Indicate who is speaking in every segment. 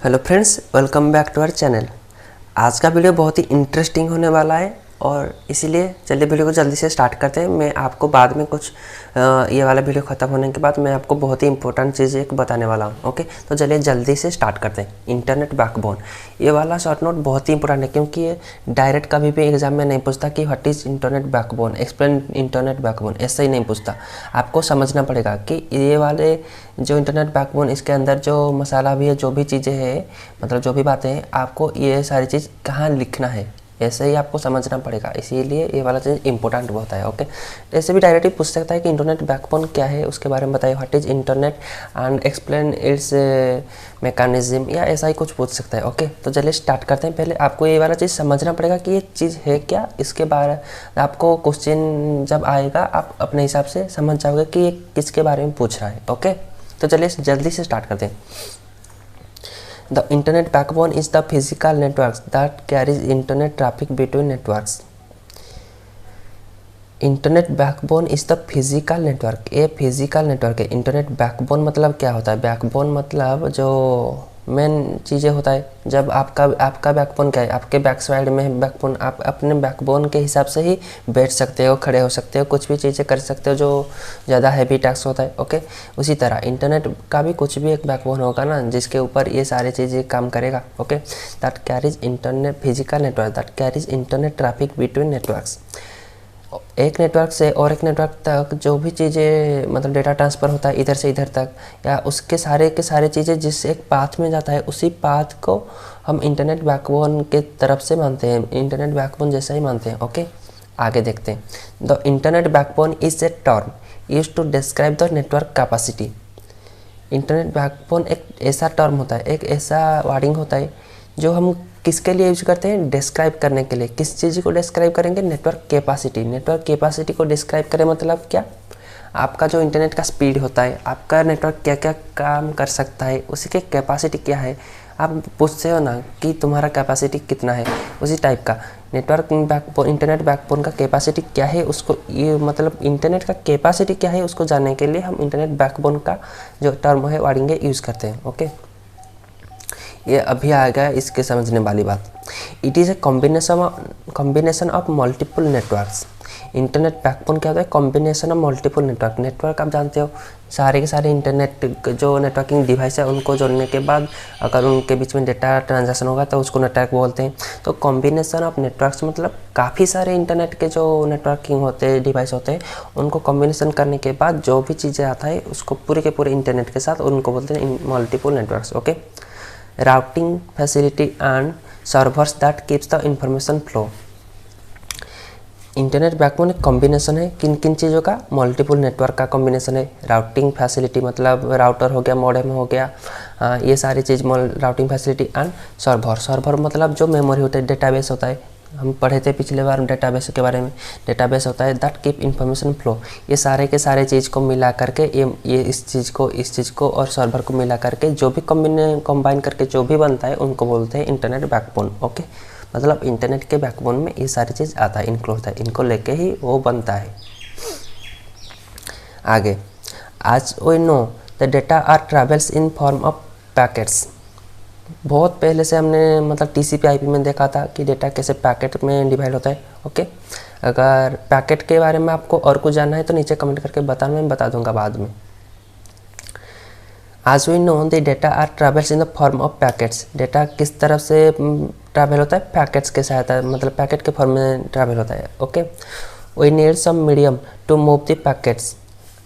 Speaker 1: Hello friends, welcome back to our channel. आज का video बहुत ही इंटरेस्टिंग होने वाला है और इसीलिए चलिए वीडियो को जल्दी से स्टार्ट करते हैं। मैं आपको बाद में कुछ ये वाला वीडियो ख़त्म होने के बाद मैं आपको बहुत ही इंपॉर्टेंट चीज़ एक बताने वाला हूँ। ओके, तो चलिए जल्दी से स्टार्ट करते हैं। इंटरनेट बैकबोन, ये वाला शॉर्ट नोट बहुत ही इंपॉर्टेंट है क्योंकि ये डायरेक्ट कभी भी एग्जाम में नहीं पूछता कि what is internet backbone, explain internet backbone, ऐसा ही नहीं पूछता। आपको समझना पड़ेगा कि ये वाले जो इंटरनेट बैकबोन, इसके अंदर जो मसाला भी है, जो भी चीज़ें हैं, मतलब जो भी बातें हैं, आपको ये सारी चीज़ कहाँ लिखना है ऐसे ही आपको समझना पड़ेगा। इसीलिए ये वाला चीज़ इंपॉर्टेंट होता है। ओके, ऐसे भी डायरेक्टली पूछ सकता है कि इंटरनेट बैकबोन क्या है, उसके बारे में बताइए, what is internet and explain it's mechanism, या ऐसा ही कुछ पूछ सकता है। ओके, तो चलिए स्टार्ट करते हैं। पहले आपको ये वाला चीज़ समझना पड़ेगा कि ये चीज़ है क्या। इसके बारे आपको क्वेश्चन जब आएगा आप अपने हिसाब से समझ जाओगे कि ये किसके बारे में पूछ रहा है। ओके, तो चलिए जल्दी से स्टार्ट करते हैं। The internet backbone is the physical networks that carries internet traffic between networks. Internet backbone is the physical network, ये फिजिकल नेटवर्क है। इंटरनेट बैकबोन मतलब क्या होता है? बैकबोन मतलब जो मेन चीज़ें होता है। जब आपका बैकबोन क्या है, आपके बैक साइड में बैकबोन, आप अपने बैकबोन के हिसाब से ही बैठ सकते हो, खड़े हो सकते हो, कुछ भी चीज़ें कर सकते हो जो ज़्यादा हैवी टास्क होता है। ओके, उसी तरह इंटरनेट का भी कुछ भी एक बैकबोन होगा ना, जिसके ऊपर ये सारी चीज़ें काम करेगा। Okay, that carries internet physical network, that carries internet traffic between networks. एक नेटवर्क से और एक नेटवर्क तक जो भी चीज़ें, मतलब डेटा ट्रांसफ़र होता है इधर से इधर तक, या उसके सारे के सारे चीज़ें जिस एक पाथ में जाता है, उसी पाथ को हम इंटरनेट बैकबोन के तरफ से मानते हैं, इंटरनेट बैकबोन जैसा ही मानते हैं। ओके, आगे देखते हैं। The internet backbone is a term use to describe the network capacity. Internet backbone एक ऐसा टर्म होता है, एक ऐसा वर्डिंग होता है जो हम किसके लिए यूज करते हैं? डिस्क्राइब करने के लिए। किस चीज़ को डिस्क्राइब करेंगे? Network capacity. नेटवर्क कैपेसिटी को डिस्क्राइब करें मतलब क्या? आपका जो इंटरनेट का स्पीड होता है, आपका नेटवर्क क्या क्या काम कर सकता है, उसी के कैपेसिटी क्या है। आप पूछते हो ना कि तुम्हारा कैपेसिटी कितना है, उसी टाइप का नेटवर्क बैकबोन, इंटरनेट बैकबोन का कैपेसिटी क्या है, उसको ये मतलब इंटरनेट का कैपेसिटी क्या है उसको जानने के लिए हम इंटरनेट बैकबोन का जो टर्म है वर्डिंग यूज़ करते हैं। ओके, ये अभी आ गया इसके समझने वाली बात। It is a combination of multiple networks. Internet backbone क्या होता है? Combination of multiple network. Network आप जानते हो, सारे के सारे इंटरनेट जो नेटवर्किंग डिवाइस है उनको जोड़ने के बाद अगर उनके बीच में डेटा ट्रांजैक्शन होगा तो उसको नेटवर्क बोलते हैं। तो कॉम्बिनेशन ऑफ नेटवर्क्स मतलब काफ़ी सारे इंटरनेट के जो नेटवर्किंग होते हैं, डिवाइस होते हैं, उनको कॉम्बिनेशन करने के बाद जो भी चीज़ें आता है उसको पूरे के पूरे इंटरनेट के साथ उनको बोलते हैं multiple networks. Okay, routing facility and servers that keeps the information flow. Internet backbone एक कॉम्बिनेशन है किन किन चीज़ों का? मल्टीपल नेटवर्क का कॉम्बिनेशन है। राउटिंग फैसिलिटी मतलब राउटर हो गया, मॉडेम हो गया, ये सारी चीज़ राउटिंग फैसिलिटी एंड सर्वर मतलब जो मेमोरी होता है, डेटाबेस होता है। हम पढ़े थे पिछले बार डेटाबेस के बारे में। डेटाबेस होता है दैट कीप इंफॉर्मेशन फ्लो। ये सारे के सारे चीज़ को मिला करके ये इस चीज़ को और सर्वर को मिला करके जो भी कंबाइन करके जो भी बनता है उनको बोलते हैं इंटरनेट बैकबोन। ओके, मतलब इंटरनेट के बैकबोन में ये सारी चीज़ आता है, इंक्लूड होता है, इनको लेके ही वो बनता है। आगे, आज we know the data are travels in form of packets. बहुत पहले से हमने मतलब TCP/IP में देखा था कि डेटा कैसे पैकेट में डिवाइड होता है। ओके, अगर पैकेट के बारे में आपको और कुछ जानना है तो नीचे कमेंट करके बताना, मैं बता दूंगा बाद में। आज we know the data are travels in the form of packets. Data किस तरफ से ट्रैवल होता है? पैकेट्स के सहायता, मतलब पैकेट के फॉर्म में ट्रैवल होता है। Okay, we need some medium to move the packets.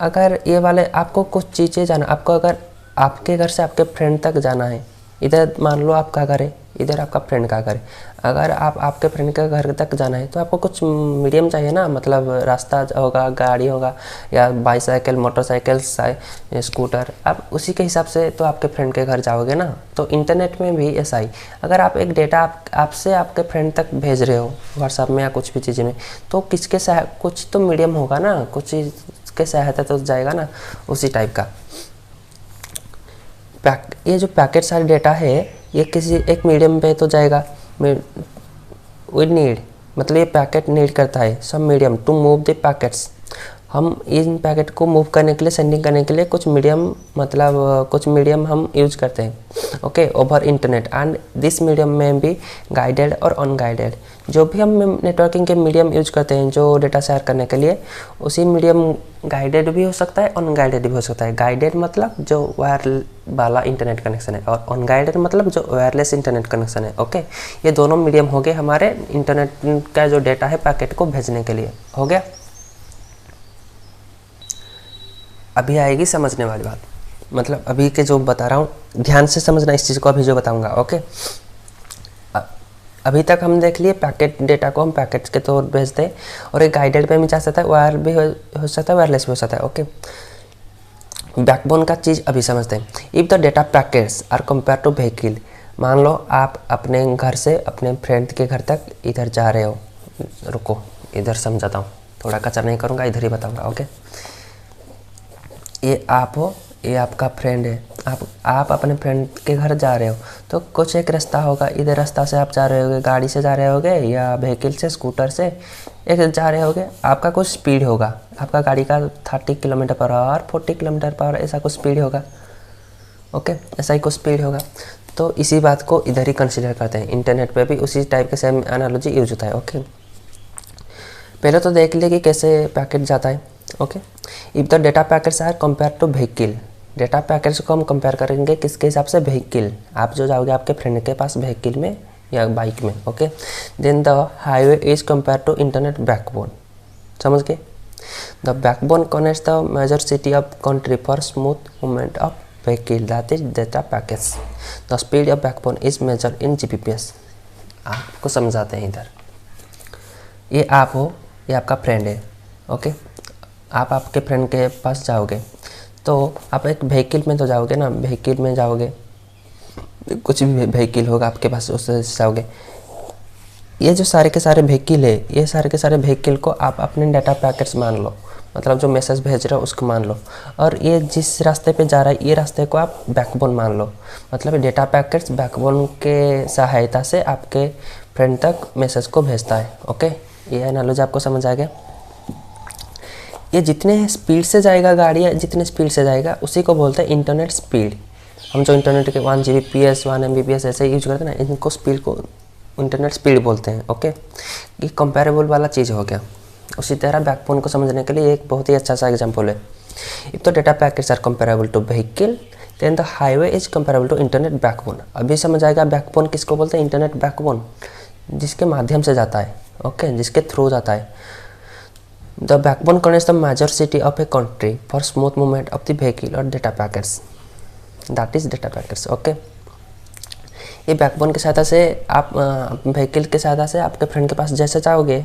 Speaker 1: अगर ये वाले आपको कुछ चीज़ें जाना, आपको अगर आपके घर से आपके फ्रेंड तक जाना है, इधर मान लो आपका घर है, इधर आपका फ्रेंड का घर है, अगर आपके फ्रेंड के घर तक जाना है तो आपको कुछ मीडियम चाहिए ना, मतलब रास्ता होगा, गाड़ी होगा, या बाईसाइकिल, मोटरसाइकिल, स्कूटर, आप उसी के हिसाब से तो आपके फ्रेंड के घर जाओगे ना। तो इंटरनेट में भी ऐसा ही, अगर आप एक डेटा आपसे आपके फ्रेंड तक भेज रहे हो व्हाट्सएप में या कुछ भी चीज़ें में, तो कुछ तो मीडियम होगा ना, कुछ चीज़ के सहायता तो जाएगा ना, उसी टाइप का। ये जो पैकेट सारे डेटा है ये किसी एक मीडियम पे तो जाएगा। वी नीड मतलब ये पैकेट नीड करता है some medium to move the packets. हम इन पैकेट को मूव करने के लिए, सेंडिंग करने के लिए कुछ मीडियम, मतलब कुछ मीडियम हम यूज करते हैं, okay, over internet. And this medium में भी गाइडेड और अनगाइडेड, जो भी हम नेटवर्किंग के मीडियम यूज करते हैं जो डेटा शेयर करने के लिए, उसी मीडियम गाइडेड भी हो सकता है, अनगाइडेड भी हो सकता है। गाइडेड मतलब जो वायर वाला इंटरनेट कनेक्शन है, और अनगाइडेड मतलब जो वायरलेस इंटरनेट कनेक्शन है, ओके। ये दोनों मीडियम हो गए हमारे इंटरनेट का जो डेटा है पैकेट को भेजने के लिए। हो गया। अभी आएगी समझने वाली बात, मतलब अभी के जो बता रहा हूँ ध्यान से समझना इस चीज़ को, अभी जो बताऊँगा, ओके। अभी तक हम देख लिए पैकेट डेटा को हम पैकेट्स के तौर भेजते हैं, और एक गाइडेड पे भी जा सकता है, वायर भी हो सकता है, वायरलेस भी हो सकता है, ओके। बैकबोन का चीज़ अभी समझते हैं। If the data packets are compare to vehicle, मान लो आप अपने घर से अपने फ्रेंड के घर तक इधर जा रहे हो, रुको इधर समझाता हूँ, थोड़ा कचरा नहीं करूँगा, इधर ही बताऊँगा, ओके। ये आप हो, ये आपका फ्रेंड है, आप अपने फ्रेंड के घर जा रहे हो, तो कुछ एक रास्ता होगा, इधर रास्ता से आप जा रहे होगे, गाड़ी से जा रहे होगे या व्हीकल से, स्कूटर से एक जा रहे होगे। आपका कुछ स्पीड होगा, आपका गाड़ी का 30 kilometre per hour, 40 kilometre per hour, ऐसा कुछ स्पीड होगा, ओके, ऐसा ही कुछ स्पीड होगा। तो इसी बात को इधर ही कंसिडर करते हैं। इंटरनेट पे भी उसी टाइप के सेम एनालॉजी यूज होता है, ओके। पहले तो देख ले कि कैसे पैकेट जाता है, okay. If the data packets are compare to vehicle, data packets को हम कंपेयर करेंगे किसके हिसाब से, व्हीकल। आप जो जाओगे आपके फ्रेंड के पास व्हीकल में या बाइक में, okay. Then the highway is compare to internet backbone, समझ गए। The backbone connects the major city of country for smooth movement of vehicle, that is data packets. The speed of backbone is major in GPS. आपको समझाते हैं इधर। ये आप हो, ये आपका फ्रेंड है, ओके। आप आपके फ्रेंड के पास जाओगे, तो आप एक व्हीकल में तो जाओगे ना, व्हीकल में जाओगे, कुछ भी व्हीकल होगा आपके पास, उससे जाओगे। ये जो सारे के सारे व्हीकल है, ये सारे के सारे व्हीकल को आप अपने डाटा पैकेट्स मान लो, मतलब जो मैसेज भेज रहा है उसको मान लो। और ये जिस रास्ते पे जा रहा है, ये रास्ते को आप बैकबोन मान लो, मतलब डेटा पैकेट्स बैकबोन के सहायता से आपके फ्रेंड तक मैसेज को भेजता है, ओके। ये एनालॉजी आपको समझ आ गया। ये जितने स्पीड से जाएगा गाड़ी, जितने स्पीड से जाएगा उसी को बोलते हैं इंटरनेट स्पीड। हम जो इंटरनेट के 1 Gbps 1 Mbps ऐसे यूज करते हैं ना, इनको स्पीड को इंटरनेट स्पीड बोलते हैं, ओके। ये कंपेरेबल वाला चीज़ हो गया। उसी तरह बैकबोन को समझने के लिए एक बहुत ही अच्छा सा एग्जाम्पल है। इफ तो data packets are comparable to vehicle, then the highway is comparable to internet backbone. अभी समझ आएगा बैकबोन किसको बोलते हैं, इंटरनेट बैकबोन, जिसके माध्यम से जाता है, ओके, जिसके थ्रू जाता है। The backbone connects the major city of a country for smooth movement of the vehicle और data packets, that is data packets, okay. ये बैकबोन की सहायता से आप व्हीकल की सहायता से आपके फ्रेंड के पास जैसे जाओगे,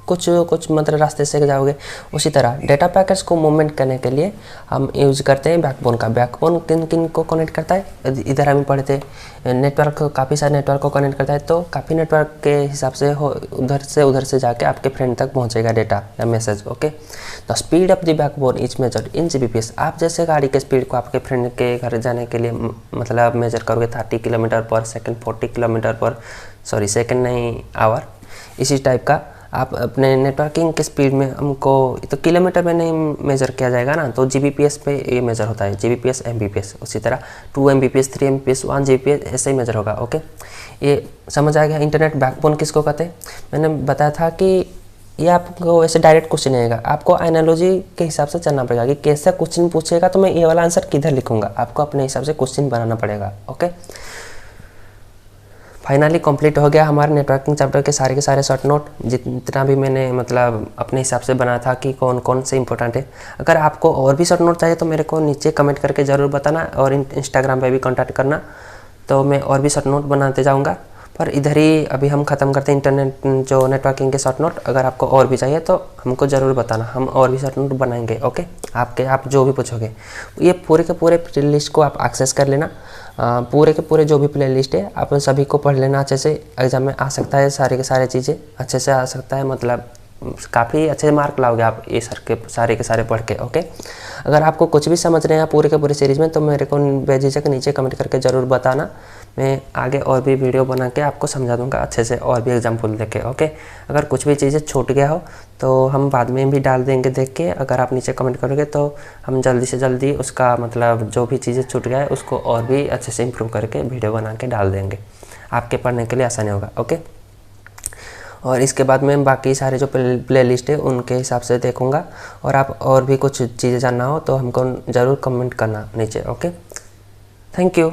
Speaker 1: कुछ मतलब रास्ते से जाओगे, उसी तरह डेटा पैकेट्स को मूवमेंट करने के लिए हम यूज करते हैं बैकबोन का। बैकबोन किन किन को कनेक्ट करता है, इधर हम पढ़े थे, नेटवर्क, काफ़ी सारे नेटवर्क को कनेक्ट करता है। तो काफ़ी नेटवर्क के हिसाब से हो, उधर से जाके आपके फ्रेंड तक पहुंचेगा डेटा या message, okay. The speed of the backbone is measured in Gbps। आप जैसे गाड़ी के स्पीड को आपके फ्रेंड के घर जाने के लिए मतलब मेजर करोगे 30 किलोमीटर पर सेकेंड, 40 किलोमीटर पर, सॉरी सेकेंड नहीं, आवर, इसी टाइप का आप अपने नेटवर्किंग के स्पीड में हमको तो किलोमीटर में नहीं मेज़र किया जाएगा ना, तो Gbps पे ये मेज़र होता है, Gbps Mbps। उसी तरह 2 Mbps 3 Mbps 1 Gbps ऐसे ही मेज़र होगा, ओके। ये समझ आ गया इंटरनेट बैकबोन किसको कहते हैं। मैंने बताया था कि ये आपको ऐसे डायरेक्ट क्वेश्चन आएगा, आपको एनालॉजी के हिसाब से चलना पड़ेगा कि कैसा क्वेश्चन पूछेगा तो मैं ये वाला आंसर किधर लिखूँगा, आपको अपने हिसाब से क्वेश्चन बनाना पड़ेगा, ओके। फाइनली कंप्लीट हो गया हमारे नेटवर्किंग चैप्टर के सारे शॉर्ट नोट, जितना भी मैंने मतलब अपने हिसाब से बनाया था कि कौन कौन से इंपॉर्टेंट है। अगर आपको और भी शॉर्ट नोट चाहिए तो मेरे को नीचे कमेंट करके ज़रूर बताना, और इंस्टाग्राम पे भी कांटेक्ट करना, तो मैं और भी शॉर्ट नोट बनाते जाऊँगा। पर इधर ही अभी हम ख़त्म करते हैं इंटरनेट जो नेटवर्किंग के शॉर्ट नोट। अगर आपको और भी चाहिए तो हमको ज़रूर बताना, हम और भी शॉर्ट नोट बनाएंगे, ओके। आप जो भी पूछोगे, ये पूरे के पूरे प्ले लिस्ट को आप एक्सेस कर लेना, पूरे के पूरे जो भी प्ले लिस्ट है आप सभी को पढ़ लेना अच्छे से। एग्जाम में आ सकता है सारे के सारे चीज़ें अच्छे से आ सकता है, मतलब काफ़ी अच्छे मार्क लाओगे आप ये सारे के सारे पढ़ के, ओके। अगर आपको कुछ भी समझ रहे हैं पूरे के पूरे सीरीज़ में तो मेरे को बेझिझक नीचे कमेंट करके ज़रूर बताना, मैं आगे और भी वीडियो बना के आपको समझा दूंगा अच्छे से, और भी एग्जाम्पल देके। ओके, अगर कुछ भी चीज़ें छूट गया हो तो हम बाद में भी डाल देंगे देख के। अगर आप नीचे कमेंट करोगे तो हम जल्दी से जल्दी उसका मतलब जो भी चीज़ें छूट गया है उसको और भी अच्छे से इम्प्रूव करके वीडियो बना के डाल देंगे, आपके पढ़ने के लिए आसानी होगा। ओके, और इसके बाद मैं बाकी सारे जो प्लेलिस्ट है उनके हिसाब से देखूंगा, और आप और भी कुछ चीज़ें जानना हो तो हमको ज़रूर कमेंट करना नीचे। Okay, thank you.